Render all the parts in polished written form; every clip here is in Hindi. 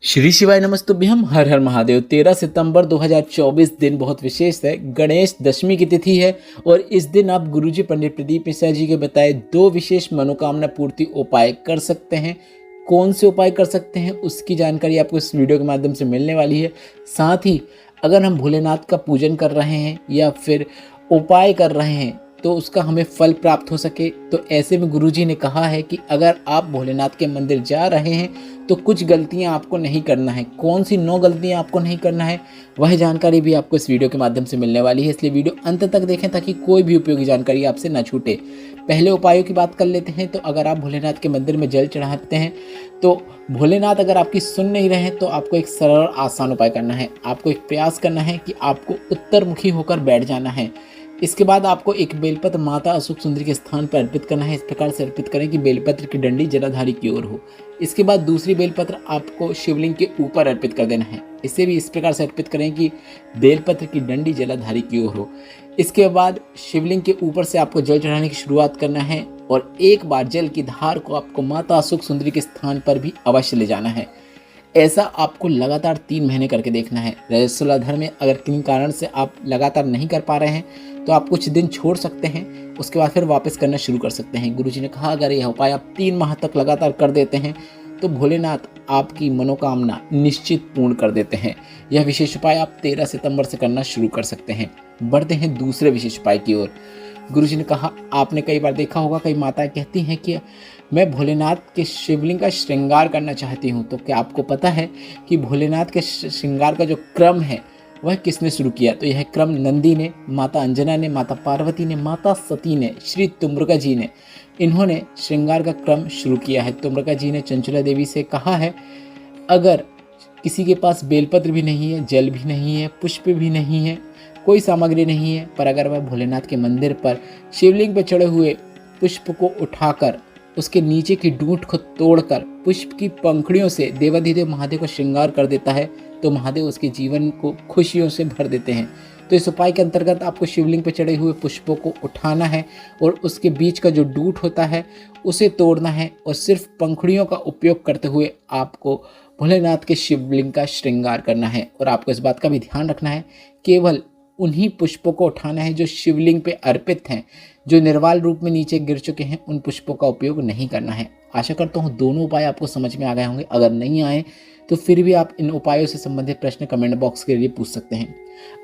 श्री शिवाय नमस्तुभ्यम। हर हर महादेव। 13 सितंबर 2024 दिन बहुत विशेष है। गणेश दशमी की तिथि है और इस दिन आप गुरुजी पंडित प्रदीप मिश्रा जी के बताए 2 विशेष मनोकामना पूर्ति उपाय कर सकते हैं। कौन से उपाय कर सकते हैं उसकी जानकारी आपको इस वीडियो के माध्यम से मिलने वाली है। साथ ही अगर हम भोलेनाथ का पूजन कर रहे हैं या फिर उपाय कर रहे हैं तो उसका हमें फल प्राप्त हो सके, तो ऐसे में गुरुजी ने कहा है कि अगर आप भोलेनाथ के मंदिर जा रहे हैं तो कुछ गलतियां आपको नहीं करना है। कौन सी 9 गलतियां आपको नहीं करना है वह जानकारी भी आपको इस वीडियो के माध्यम से मिलने वाली है, इसलिए वीडियो अंत तक देखें ताकि कोई भी उपयोगी जानकारी आपसे न छूटे। पहले उपायों की बात कर लेते हैं। तो अगर आप भोलेनाथ के मंदिर में जल चढ़ाते हैं तो भोलेनाथ अगर आपकी सुन नहीं रहे हैं तो आपको एक सरल आसान उपाय करना है। आपको एक प्रयास करना है कि आपको उत्तरमुखी होकर बैठ जाना है। इसके बाद आपको एक बेलपत्र माता अशोक सुंदरी के स्थान पर अर्पित करना है। इस प्रकार से अर्पित करें कि बेलपत्र की डंडी जलाधारी की ओर हो। इसके बाद दूसरी बेलपत्र आपको शिवलिंग के ऊपर अर्पित कर देना है। इसे भी इस प्रकार से अर्पित करें कि बेलपत्र की डंडी जलाधारी की ओर हो। इसके बाद शिवलिंग के ऊपर से आपको जल चढ़ाने की शुरुआत करना है और एक बार जल की धार को आपको माता अशोक सुंदरी के स्थान पर भी अवश्य ले जाना है। ऐसा आपको लगातार 3 महीने करके देखना है। रहस्यलाधर में अगर किन कारण से आप लगातार नहीं कर पा रहे हैं तो आप कुछ दिन छोड़ सकते हैं, उसके बाद फिर वापस करना शुरू कर सकते हैं। गुरुजी ने कहा अगर यह उपाय आप 3 माह तक लगातार कर देते हैं तो भोलेनाथ आपकी मनोकामना निश्चित पूर्ण कर देते हैं। यह विशेष उपाय आप 13 सितंबर से करना शुरू कर सकते हैं। बढ़ते हैं दूसरे विशेष उपाय की ओर। गुरुजी ने कहा आपने कई बार देखा होगा, कई माताएं कहती हैं कि मैं भोलेनाथ के शिवलिंग का श्रृंगार करना चाहती हूँ। तो क्या आपको पता है कि भोलेनाथ के श्रृंगार का जो क्रम है वह किसने शुरू किया? तो यह क्रम नंदी ने, माता अंजना ने, माता पार्वती ने, माता सती ने, श्री तुम्रका जी ने, इन्होंने श्रृंगार का क्रम शुरू किया है। तुम्रका जी ने चंचला देवी से कहा है अगर किसी के पास बेलपत्र भी नहीं है, जल भी नहीं है, पुष्प भी नहीं है, कोई सामग्री नहीं है, पर अगर वह भोलेनाथ के मंदिर पर शिवलिंग पर चढ़े हुए पुष्प को उठाकर उसके नीचे की डूंठ को तोड़कर पुष्प की पंखुड़ियों से देवाधिदेव महादेव को श्रृंगार कर देता है तो महादेव उसके जीवन को खुशियों से भर देते हैं। तो इस उपाय के अंतर्गत आपको शिवलिंग पर चढ़े हुए पुष्पों को उठाना है और उसके बीच का जो डूंठ होता है उसे तोड़ना है और सिर्फ पंखुड़ियों का उपयोग करते हुए आपको भोलेनाथ के शिवलिंग का श्रृंगार करना है। और आपको इस बात का भी ध्यान रखना है केवल उन्हीं पुष्पों को उठाना है जो शिवलिंग पे अर्पित हैं, जो निर्वाल रूप में नीचे गिर चुके हैं उन पुष्पों का उपयोग नहीं करना है। आशा करता हूँ दोनों उपाय आपको समझ में आ गए होंगे। अगर नहीं आए तो फिर भी आप इन उपायों से संबंधित प्रश्न कमेंट बॉक्स के लिए पूछ सकते हैं।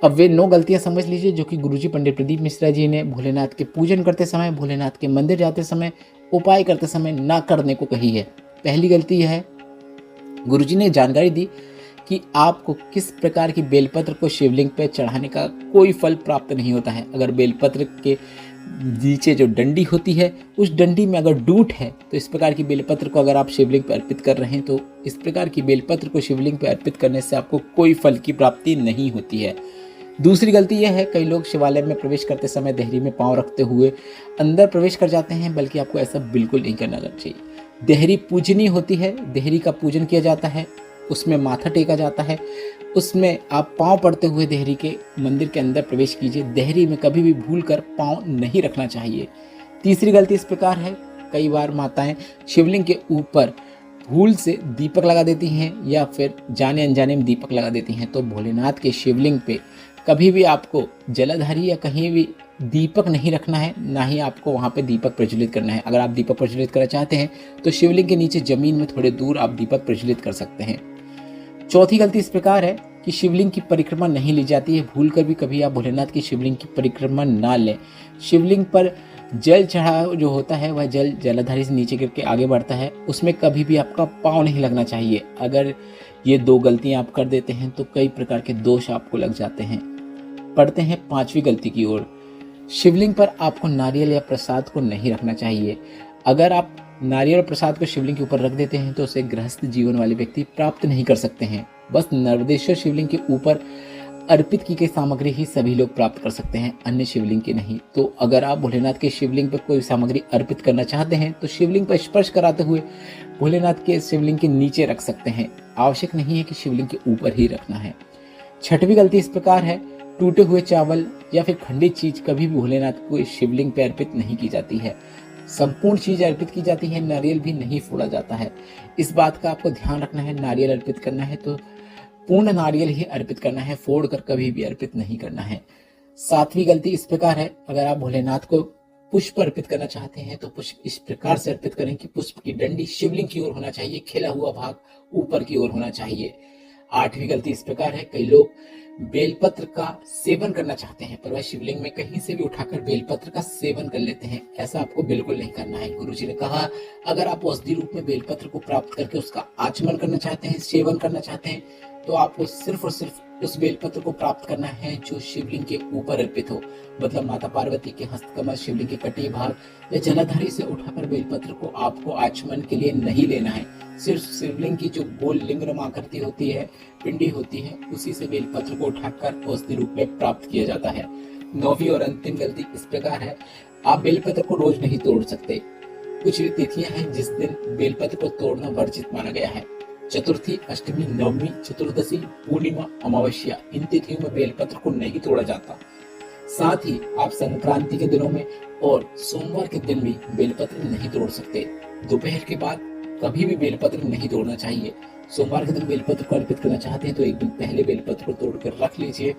अब वे 9 गलतियां समझ लीजिए जो कि गुरुजी पंडित प्रदीप मिश्रा जी ने भोलेनाथ के पूजन करते समय, भोलेनाथ के मंदिर जाते समय, उपाय करते समय ना करने को कही है। पहली गलती यह है, गुरुजी ने जानकारी दी कि आपको किस प्रकार की बेलपत्र को शिवलिंग पर चढ़ाने का कोई फल प्राप्त नहीं होता है। अगर बेलपत्र के नीचे जो डंडी होती है उस डंडी में अगर डूंठ है तो इस प्रकार की बेलपत्र को अगर आप शिवलिंग पर अर्पित कर रहे हैं तो इस प्रकार की बेलपत्र को शिवलिंग पर अर्पित करने से आपको कोई फल की प्राप्ति नहीं होती है। दूसरी गलती यह है, कई लोग शिवालय में प्रवेश करते समय देहरी में पांव रखते हुए अंदर प्रवेश कर जाते हैं, बल्कि आपको ऐसा बिल्कुल नहीं करना चाहिए। देहरी पूजनीय होती है, देहरी का पूजन किया जाता है, उसमें माथा टेका जाता है, उसमें आप पांव पड़ते हुए देहरी के मंदिर के अंदर प्रवेश कीजिए। देहरी में कभी भी भूलकर पांव नहीं रखना चाहिए। तीसरी गलती इस प्रकार है, कई बार माताएं शिवलिंग के ऊपर भूल से दीपक लगा देती हैं या फिर जाने अनजाने में दीपक लगा देती हैं। तो भोलेनाथ के शिवलिंग पे कभी भी आपको जलाधारी या कहीं भी दीपक नहीं रखना है, ना ही आपको वहाँ पे दीपक प्रज्वलित करना है। अगर आप दीपक प्रज्वलित करना चाहते हैं तो शिवलिंग के नीचे जमीन में थोड़े दूर आप दीपक प्रज्वलित कर सकते हैं। चौथी गलती इस प्रकार है कि शिवलिंग की परिक्रमा नहीं ली जाती है। भूल कर भी कभी आप भोलेनाथ की शिवलिंग की परिक्रमा ना लें। शिवलिंग पर जल चढ़ा जो होता है वह जल जलाधारी से नीचे गिर के आगे बढ़ता है, उसमें कभी भी आपका पाँव नहीं लगना चाहिए। अगर ये 2 गलतियां आप कर देते हैं तो कई प्रकार के दोष आपको लग जाते हैं। पढ़ते हैं 5वीं गलती की ओर। शिवलिंग पर आपको नारियल या प्रसाद को नहीं रखना चाहिए। अगर आप नारियल और प्रसाद को शिवलिंग के ऊपर रख देते हैं तो उसे गृहस्थ जीवन वाले व्यक्ति प्राप्त नहीं कर सकते हैं। बस नर्मदेश्वर शिवलिंग के ऊपर अर्पित की गई सामग्री ही सभी लोग प्राप्त कर सकते हैं, अन्य शिवलिंग की नहीं। तो अगर आप भोलेनाथ के शिवलिंग पर कोई सामग्री अर्पित करना चाहते हैं तो शिवलिंग पर स्पर्श कराते हुए भोलेनाथ के शिवलिंग के नीचे रख सकते हैं। आवश्यक नहीं है कि शिवलिंग के ऊपर ही रखना है। 6वीं गलती इस प्रकार है, टूटे हुए चावल या फिर खंडित चीज कभी भी भोलेनाथ को शिवलिंग पर अर्पित नहीं की जाती है। संपूर्ण चीज अर्पित की जाती है, नारियल भी नहीं फोड़ा जाता है। इस बात का आपको ध्यान रखना है, नारियल अर्पित करना है तो पूर्ण नारियल ही अर्पित करना है, फोड़ कर कभी भी अर्पित नहीं करना है। सातवीं गलती इस प्रकार है, अगर आप भोलेनाथ को पुष्प अर्पित करना चाहते हैं तो पुष्प इस प्रकार से अर्पित करें कि पुष्प की डंडी शिवलिंग की ओर होना चाहिए, खिला हुआ भाग ऊपर की ओर होना चाहिए। आठवीं गलती इस प्रकार है, कई लोग बेलपत्र का सेवन करना चाहते हैं पर वह शिवलिंग में कहीं से भी उठाकर बेलपत्र का सेवन कर लेते हैं। ऐसा आपको बिल्कुल नहीं करना है। गुरुजी ने कहा, अगर आप औषधि रूप में बेलपत्र को प्राप्त करके उसका आचमन करना चाहते हैं, सेवन करना चाहते हैं, तो आपको सिर्फ और सिर्फ उस बेलपत्र को प्राप्त करना है जो शिवलिंग के ऊपर अर्पित हो। मतलब माता पार्वती के हस्तकमल, शिवलिंग के कटी भाग या जलाधारी से उठाकर बेलपत्र को आपको आचमन के लिए नहीं लेना है। सिर्फ शिवलिंग की जो गोल लिंग आकृति होती है, पिंडी होती है, उसी से बेलपत्र को उठाकर औषधि रूप में प्राप्त किया जाता है। नौवीं और अंतिम गलती इस प्रकार है, आप बेलपत्र को रोज नहीं तोड़ सकते। कुछ तिथियां हैं जिस दिन बेलपत्र को तोड़ना वर्जित माना गया है। चतुर्थी, अष्टमी, नवमी, चतुर्दशी, पूर्णिमा, अमावस्या, इन तिथियों में बेलपत्र को नहीं तोड़ा जाता। साथ ही आप संक्रांति के दिनों में और सोमवार के दिन भी बेलपत्र नहीं तोड़ सकते। दोपहर के बाद कभी भी बेलपत्र नहीं तोड़ना चाहिए। सोमवार के दिन बेलपत्र को अर्पित करना चाहते हैं तो एक दिन पहले बेलपत्र को तोड़कर रख लीजिए।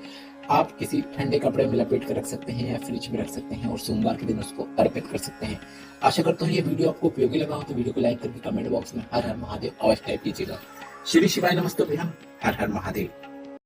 आप किसी ठंडे कपड़े में लपेट कर रख सकते हैं या फ्रिज में रख सकते हैं और सोमवार के दिन उसको अर्पित कर सकते हैं। आशा करता हूँ ये वीडियो आपको उपयोगी लगा हो तो वीडियो को लाइक करके कमेंट बॉक्स में हर हर महादेव अवश्य टाइप कीजिएगा। श्री शिवाय नमस्तुभ्यं, हर हर महादेव।